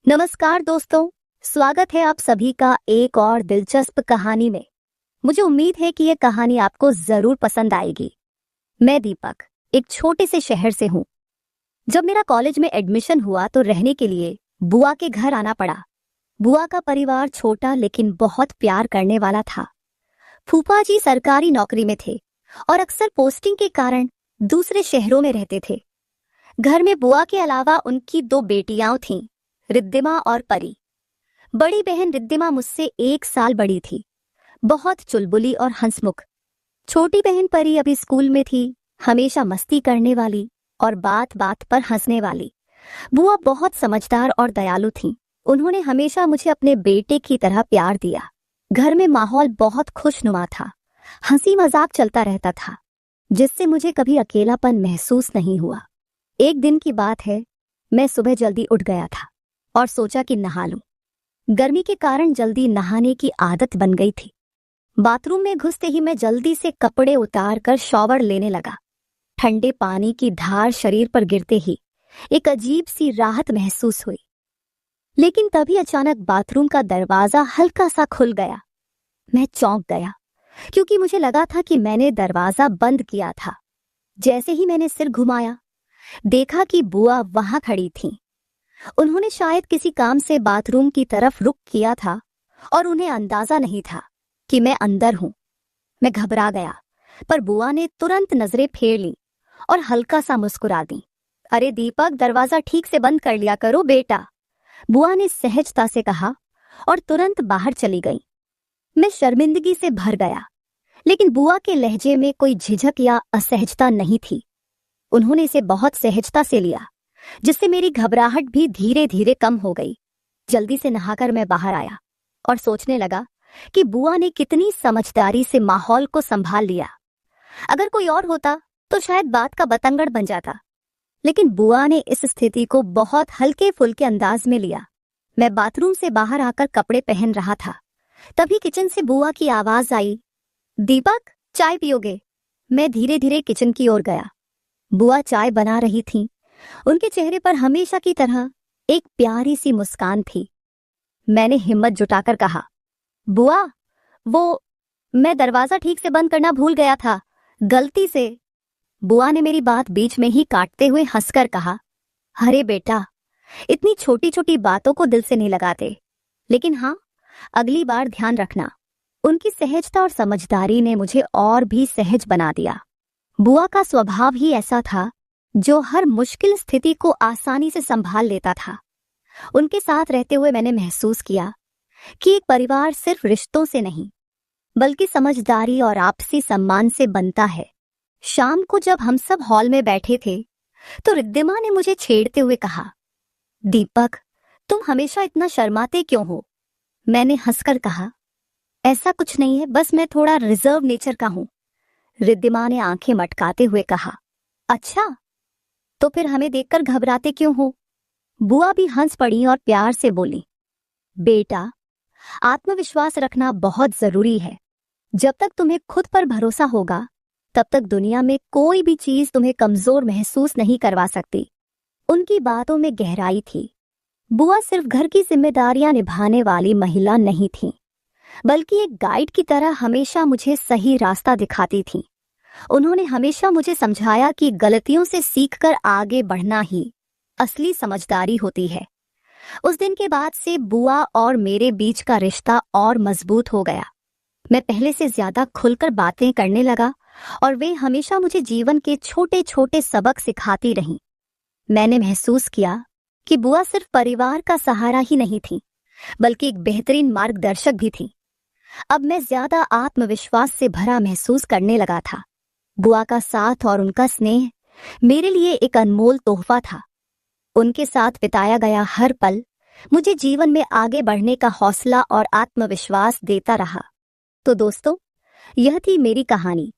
नमस्कार दोस्तों, स्वागत है आप सभी का एक और दिलचस्प कहानी में। मुझे उम्मीद है कि ये कहानी आपको जरूर पसंद आएगी। मैं दीपक एक छोटे से शहर से हूँ। जब मेरा कॉलेज में एडमिशन हुआ तो रहने के लिए बुआ के घर आना पड़ा। बुआ का परिवार छोटा लेकिन बहुत प्यार करने वाला था। फूफा जी सरकारी नौकरी में थे और अक्सर पोस्टिंग के कारण दूसरे शहरों में रहते थे। घर में बुआ के अलावा उनकी 2 बेटियां थीं, रिद्धिमा और परी। बड़ी बहन रिद्धिमा मुझसे 1 साल बड़ी थी, बहुत चुलबुली और हंसमुख। छोटी बहन परी अभी स्कूल में थी, हमेशा मस्ती करने वाली और बात बात पर हंसने वाली। बुआ बहुत समझदार और दयालु थीं। उन्होंने हमेशा मुझे अपने बेटे की तरह प्यार दिया। घर में माहौल बहुत खुशनुमा था, हंसी मजाक चलता रहता था, जिससे मुझे कभी अकेलापन महसूस नहीं हुआ। एक दिन की बात है, मैं सुबह जल्दी उठ गया था और सोचा कि नहा लूं। गर्मी के कारण जल्दी नहाने की आदत बन गई थी। बाथरूम में घुसते ही मैं जल्दी से कपड़े उतार कर शॉवर लेने लगा। ठंडे पानी की धार शरीर पर गिरते ही एक अजीब सी राहत महसूस हुई। लेकिन तभी अचानक बाथरूम का दरवाजा हल्का सा खुल गया। मैं चौंक गया क्योंकि मुझे लगा था कि मैंने दरवाजा बंद किया था। जैसे ही मैंने सिर घुमाया, देखा कि बुआ वहां खड़ी थीं। उन्होंने शायद किसी काम से बाथरूम की तरफ रुख किया था और उन्हें अंदाजा नहीं था कि मैं अंदर हूं। मैं घबरा गया, पर बुआ ने तुरंत नजरें फेर ली और हल्का सा मुस्कुरा दी। अरे दीपक, दरवाजा ठीक से बंद कर लिया करो बेटा, बुआ ने सहजता से कहा और तुरंत बाहर चली गई। मैं शर्मिंदगी से भर गया, लेकिन बुआ के लहजे में कोई झिझक या असहजता नहीं थी। उन्होंने इसे बहुत सहजता से लिया, जिससे मेरी घबराहट भी धीरे धीरे कम हो गई। जल्दी से नहाकर मैं बाहर आया और सोचने लगा कि बुआ ने कितनी समझदारी से माहौल को संभाल लिया। अगर कोई और होता तो शायद बात का बतंगड़ बन जाता, लेकिन बुआ ने इस स्थिति को बहुत हल्के फुल्के अंदाज में लिया। मैं बाथरूम से बाहर आकर कपड़े पहन रहा था, तभी किचन से बुआ की आवाज आई, दीपक चाय पियोगे? मैं धीरे धीरे किचन की ओर गया। बुआ चाय बना रही थीं। उनके चेहरे पर हमेशा की तरह एक प्यारी सी मुस्कान थी। मैंने हिम्मत जुटाकर कहा, बुआ, मैं दरवाजा ठीक से बंद करना भूल गया था, गलती से। बुआ ने मेरी बात बीच में ही काटते हुए हंसकर कहा, अरे बेटा, इतनी छोटी छोटी बातों को दिल से नहीं लगाते, लेकिन हाँ, अगली बार ध्यान रखना। उनकी सहजता और समझदारी ने मुझे और भी सहज बना दिया। बुआ का स्वभाव ही ऐसा था जो हर मुश्किल स्थिति को आसानी से संभाल लेता था। उनके साथ रहते हुए मैंने महसूस किया कि एक परिवार सिर्फ रिश्तों से नहीं, बल्कि समझदारी और आपसी सम्मान से बनता है। शाम को जब हम सब हॉल में बैठे थे, तो रिद्धिमा ने मुझे छेड़ते हुए कहा, दीपक, तुम हमेशा इतना शर्माते क्यों हो? मैंने हंसकर कहा, ऐसा कुछ नहीं है, बस मैं थोड़ा रिजर्व नेचर का हूं। रिद्धिमा ने आंखें मटकाते हुए कहा, अच्छा, तो फिर हमें देखकर घबराते क्यों हो? बुआ भी हंस पड़ी और प्यार से बोली, बेटा, आत्मविश्वास रखना बहुत जरूरी है। जब तक तुम्हें खुद पर भरोसा होगा, तब तक दुनिया में कोई भी चीज तुम्हें कमजोर महसूस नहीं करवा सकती। उनकी बातों में गहराई थी। बुआ सिर्फ घर की जिम्मेदारियां निभाने वाली महिला नहीं थी, बल्कि एक गाइड की तरह हमेशा मुझे सही रास्ता दिखाती थीं। उन्होंने हमेशा मुझे समझाया कि गलतियों से सीखकर आगे बढ़ना ही असली समझदारी होती है। उस दिन के बाद से बुआ और मेरे बीच का रिश्ता और मजबूत हो गया। मैं पहले से ज्यादा खुलकर बातें करने लगा और वे हमेशा मुझे जीवन के छोटे छोटे सबक सिखाती रहीं। मैंने महसूस किया कि बुआ सिर्फ परिवार का सहारा ही नहीं थी, बल्कि एक बेहतरीन मार्गदर्शक भी थी। अब मैं ज्यादा आत्मविश्वास से भरा महसूस करने लगा था। बुआ का साथ और उनका स्नेह मेरे लिए एक अनमोल तोहफा था। उनके साथ बिताया गया हर पल मुझे जीवन में आगे बढ़ने का हौसला और आत्मविश्वास देता रहा। तो दोस्तों, यह थी मेरी कहानी,